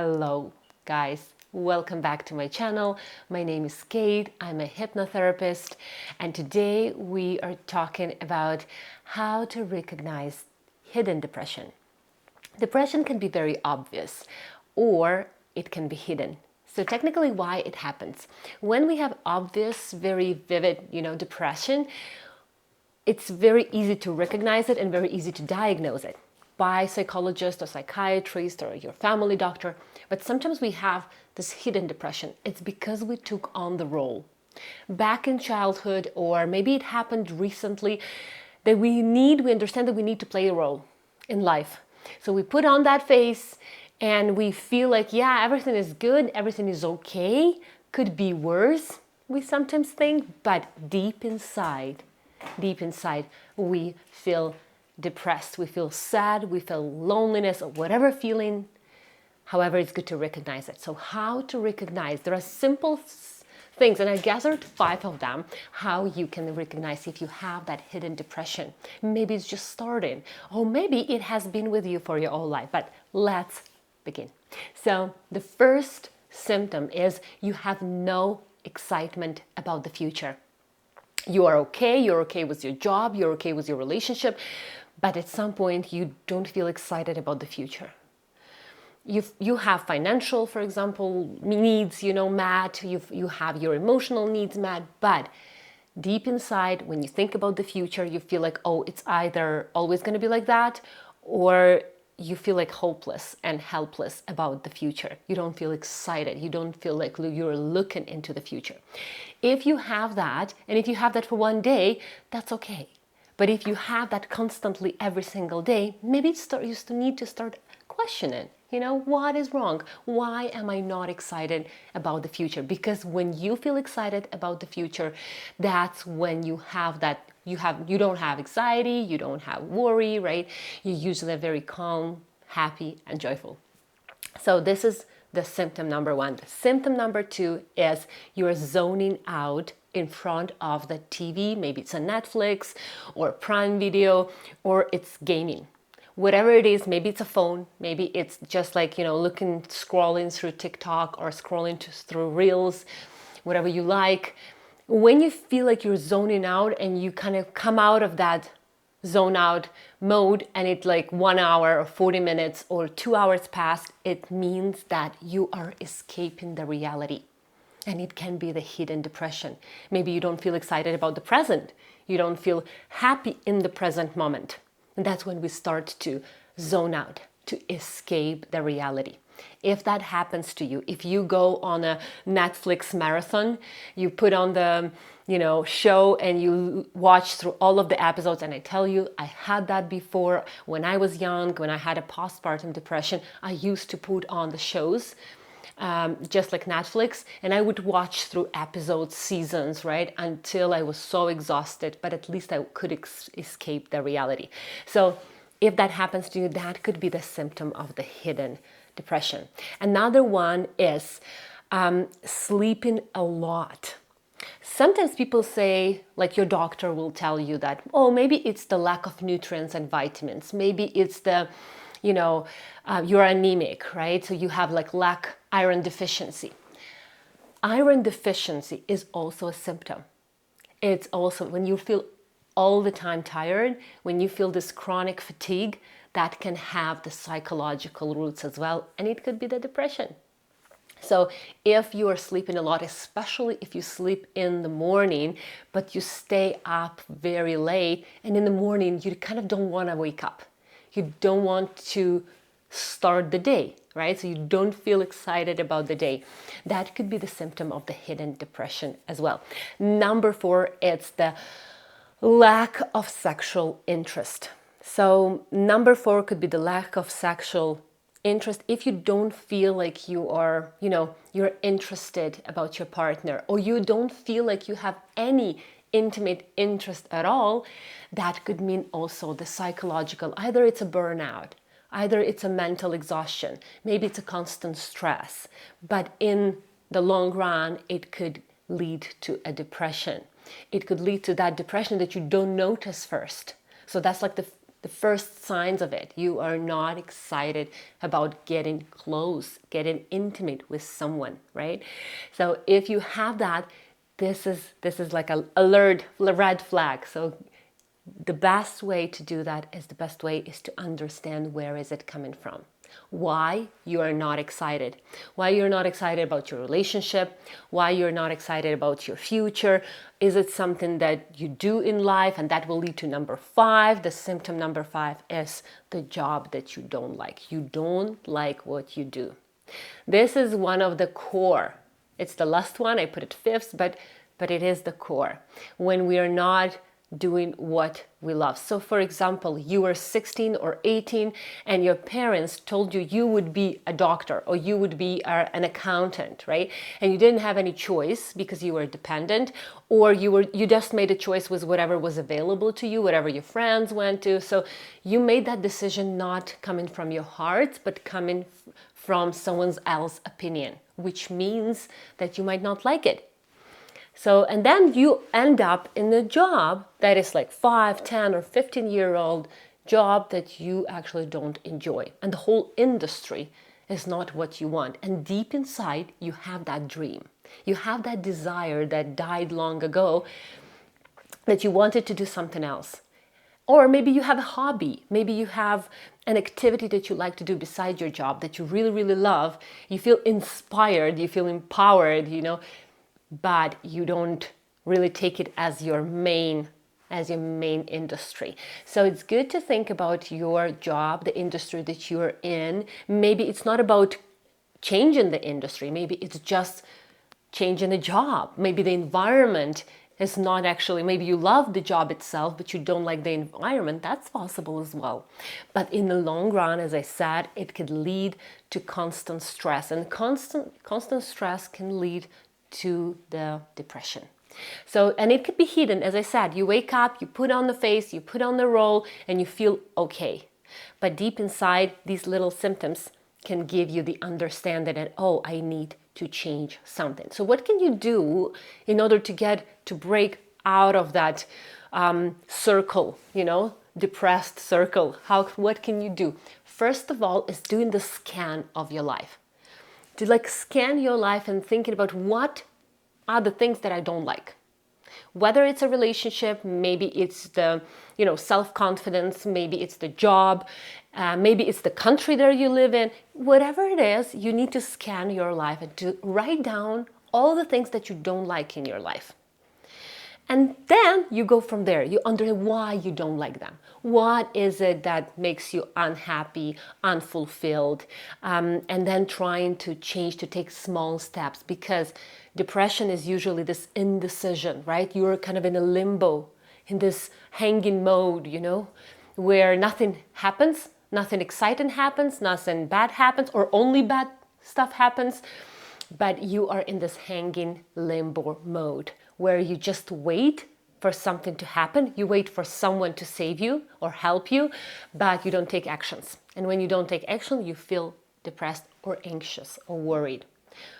Hello, guys. Welcome back to my channel. My name is Kate. I'm a hypnotherapist, and today we are talking about how to recognize hidden depression. Depression can be very obvious, or it can be hidden. So technically, why it happens? When we have obvious, very vivid, depression, it's very easy to recognize it and very easy to diagnose it by a psychologist or psychiatrist or your family doctor. But sometimes we have this hidden depression. It's because we took on the role back in childhood, or maybe it happened recently, that we understand that we need to play a role in life. So we put on that face and we feel like, yeah, everything is good, everything is okay, could be worse, we sometimes think, but deep inside, we feel depressed, we feel sad, we feel loneliness, or whatever feeling. However, it's good to recognize it. So how to recognize? There are simple things, and I gathered 5 of them, how you can recognize if you have that hidden depression. Maybe it's just starting, or maybe it has been with you for your whole life, but let's begin. So the first symptom is you have no excitement about the future. You're okay with your job, you're okay with your relationship, but at some point you don't feel excited about the future. You have financial, for example, needs, met, you have your emotional needs met, but deep inside, when you think about the future, you feel like, oh, it's either always going to be like that, or you feel like hopeless and helpless about the future. You don't feel excited. You don't feel like you're looking into the future. If you have that, and if you have that for one day, that's okay. But if you have that constantly every single day, maybe you still need to start questioning, what is wrong? Why am I not excited about the future? Because when you feel excited about the future, that's when you have that, you don't have anxiety, you don't have worry, right? You're usually very calm, happy, and joyful. So this is the symptom number 1. The symptom number 2 is you're zoning out in front of the TV. Maybe it's a Netflix or Prime Video, or it's gaming. Whatever it is, maybe it's a phone, maybe it's just like, scrolling through TikTok or scrolling through Reels, whatever you like. When you feel like you're zoning out and you kind of come out of that zone out mode, and it's like 1 hour or 40 minutes or 2 hours past, it means that you are escaping the reality. And it can be the hidden depression. Maybe you don't feel excited about the present. You don't feel happy in the present moment. And that's when we start to zone out, to escape the reality. If that happens to you, if you go on a Netflix marathon, you put on the show and you watch through all of the episodes, and I tell you, I had that before when I was young, when I had a postpartum depression. I used to put on the shows, just like Netflix, and I would watch through episodes, seasons, right, until I was so exhausted, but at least I could escape the reality. So if that happens to you, that could be the symptom of the hidden depression. Another one is sleeping a lot. Sometimes people say, like your doctor will tell you that, oh, maybe it's the lack of nutrients and vitamins. Maybe it's the, you're anemic, right? So you have like iron deficiency. Iron deficiency is also a symptom. It's also when you feel all the time tired, when you feel this chronic fatigue, that can have the psychological roots as well, and it could be the depression. So if you are sleeping a lot, especially if you sleep in the morning, but you stay up very late, and in the morning you kind of don't want to wake up. You don't want to start the day, right? So you don't feel excited about the day. That could be the symptom of the hidden depression as well. Number 4, it's the lack of sexual interest. So number 4 could be the lack of sexual interest. If you don't feel like you are, you're interested about your partner, or you don't feel like you have any intimate interest at all, that could mean also the psychological, either it's a burnout, either it's a mental exhaustion, maybe it's a constant stress, but in the long run, it could lead to a depression. It could lead to that depression that you don't notice first. So that's like the the first signs of it. You are not excited about getting close, getting intimate with someone, right? So if you have that, this is like a red flag. So the best way to do that is to understand where is it coming from. Why you are not excited. Why you're not excited about your relationship. Why you're not excited about your future. Is it something that you do in life? And that will lead to number 5. The symptom number 5 is the job that you don't like. You don't like what you do. This is one of the core. It's the last one. I put it 5th, but it is the core. When we are not doing what we love. So for example, you were 16 or 18 and your parents told you you would be a doctor or you would be an accountant, right? And you didn't have any choice because you were dependent, or you just made a choice with whatever was available to you, whatever your friends went to. So you made that decision not coming from your heart, but coming from someone else's opinion, which means that you might not like it. So, and then you end up in a job that is like 5, 10 or 15-year-old job that you actually don't enjoy. And the whole industry is not what you want. And deep inside, you have that dream. You have that desire that died long ago, that you wanted to do something else. Or maybe you have a hobby. Maybe you have an activity that you like to do beside your job that you really, really love. You feel inspired, you feel empowered, but you don't really take it as your main industry. So it's good to think about your job, the industry that you're in. Maybe it's not about changing the industry. Maybe it's just changing the job. Maybe the environment is not actually, maybe you love the job itself, but you don't like the environment. That's possible as well. But in the long run, as I said, it could lead to constant stress, and constant stress can lead to the depression. So, and it could be hidden. As I said, you wake up, you put on the face, you put on the role, and you feel okay. But deep inside, these little symptoms can give you the understanding that, oh, I need to change something. So what can you do in order to break out of that circle, depressed circle? What can you do? First of all, is doing the scan of your life. To scan your life and thinking about what are the things that I don't like. Whether it's a relationship, maybe it's the self-confidence, maybe it's the job, maybe it's the country that you live in. Whatever it is, you need to scan your life and to write down all the things that you don't like in your life. And then you go from there. You understand why you don't like them. What is it that makes you unhappy, unfulfilled? And then trying to change, to take small steps, because depression is usually this indecision, right? You're kind of in a limbo, in this hanging mode, where nothing happens, nothing exciting happens, nothing bad happens, or only bad stuff happens. But you are in this hanging limbo mode, where you just wait for something to happen. You wait for someone to save you or help you, but you don't take actions. And when you don't take action, you feel depressed or anxious or worried,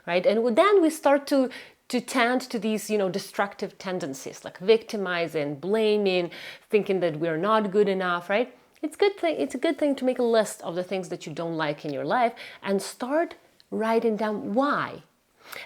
right? And then we start to tend to these, destructive tendencies, like victimizing, blaming, thinking that we're not good enough, right? It's a good thing to make a list of the things that you don't like in your life and start writing down why.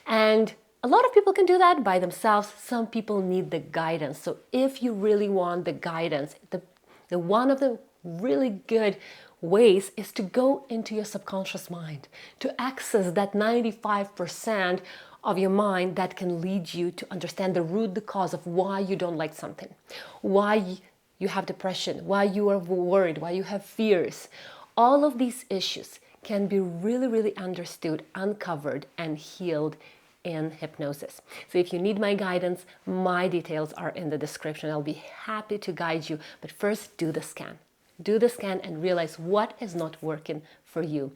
And a lot of people can do that by themselves. Some people need the guidance. So if you really want the guidance, the one of the really good ways is to go into your subconscious mind, to access that 95% of your mind that can lead you to understand the cause of why you don't like something, why you have depression, why you are worried, why you have fears. All of these issues can be really, really understood, uncovered, and healed in hypnosis. So if you need my guidance, my details are in the description. I'll be happy to guide you. But first, do the scan. Do the scan and realize what is not working for you.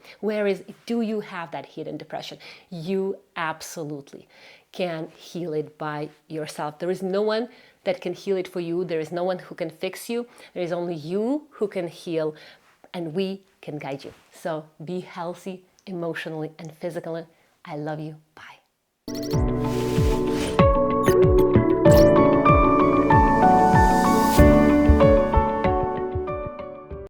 Do you have that hidden depression? You absolutely can heal it by yourself. There is no one that can heal it for you. There is no one who can fix you. There is only you who can heal, and we can guide you. So be healthy emotionally and physically. I love you. Bye.